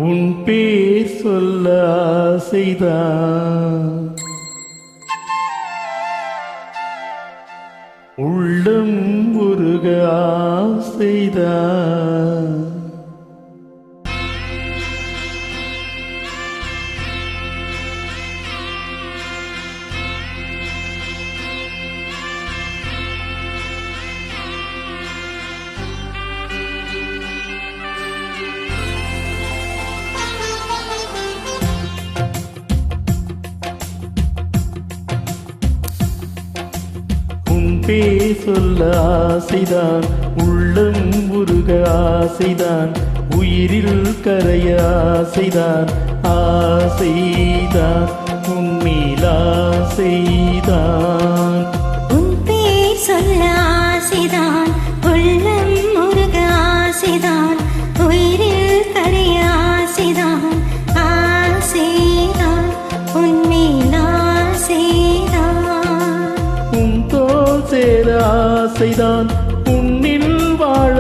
உன் பேர் சொல்ல ஆசைதான், உள்ளம் உருக ஆசைதான். பேர் சொல்ல ஆசைதான், உள்ளம் உருக ஆசைதான், உயிரில் கரைய ஆசைதான். ஆசைதான் உன்மேல் ஆசைதான். உன் பேர் சொல்ல ஆசைதான், உள்ளம் உருக ஆசைதான், உயிரில் கரைய ஆசைதான். ஆசைதான் உன்மேல் ஆசைதான். உன் தோள் சேர ஆசைதான், உன்னில் வாழ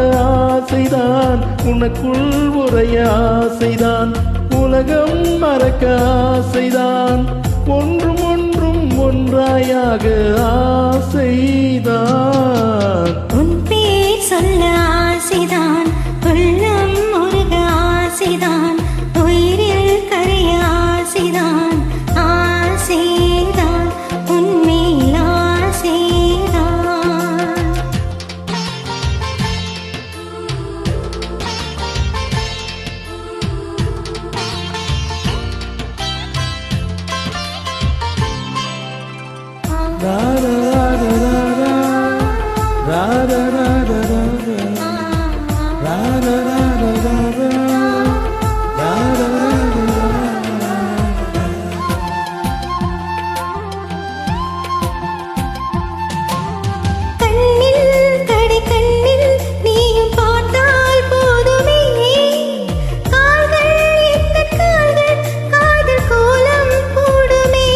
ஆசைதான், உனக்குள் உரைய ஆசைதான், உலகம் மறக்க ஆசைதான், ஒன்றும் ஒன்றும் ஒன்றாயாக ஆசைதான். உன் பேர் சொல்ல ஆசைதான், உள்ளம் உருக ஆசைதான், உயிரில் கரைய ஆசைதான். ஆசைதான் உன்மேல் ஆசைதான். ரா ரா ரா ரா ரா ரா ரா ரா ரா ரா ரா ரா ரா. கண்ணில் கடை கண்ணில் நீயும் பார்த்தால் போதுமே, கால்கள் எத்தன் கால்கள் காதல் கோலம் போடுமே.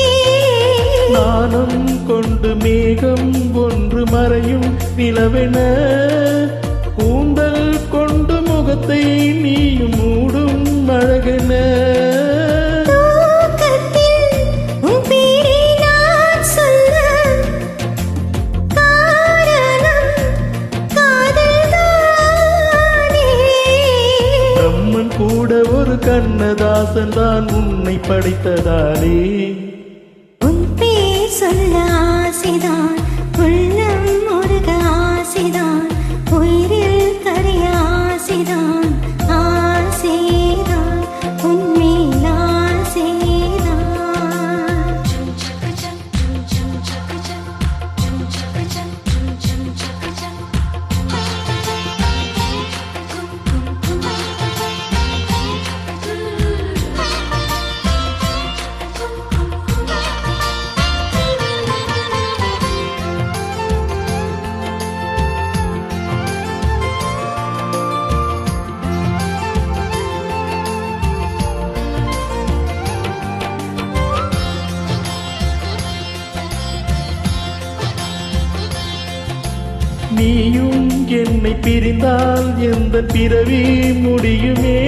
நாணம் கொண்டு மேகம் ஒன்று மறையும் நிலவென, கூந்தல் கொண்டு முகத்தை நீயும் மூடும் அழகென. தூக்கத்தில் உன் பேரை நான் சொல்ல காரணம் காதல்தானே. பிரம்மன் கூட ஒரு கண்ணதாசன் தான் உன்னை படைத்ததாலே. உன் பேர் சொல்ல ஆசைதான், உள்ளம் உருக ஆசைதான், உயிரில் கரைய ஆசைதான். ஆசைதான் உன்மேல் ஆசைதான். நீயும் என்னை பிரிந்தால் எந்த பிறவி முடியுமே,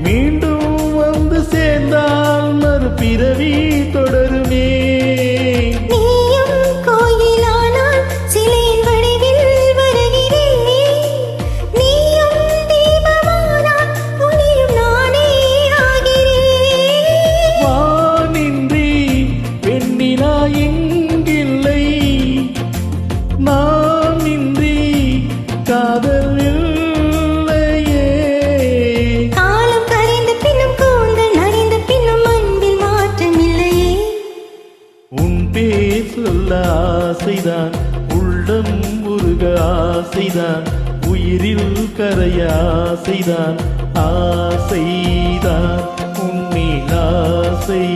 மீண்டும் வந்து சேர்ந்தால் மறு பிறவி தொடருமே. நீயும் கோயிலானால் சிலையின் வடிவில் வருகிறேன், நீயும் தீபமானால் ஒளியும் நானே ஆகிறேன். வானின்றி வெண்ணிலா எங்கில்லை, நாம் இன்றி காதல் இல்லையே. காலம் கரைந்த பின்னும் கூந்தல் நரைந்த பின்னும் அன்பில் மாற்றம் இல்லையே. உன் பேர் சொல்ல ஆசைதான், உள்ளம் உருக ஆசைதான், உயிரில் கரைய ஆசைதான். ஆசைதான் உன்மேல் ஆசைதான்.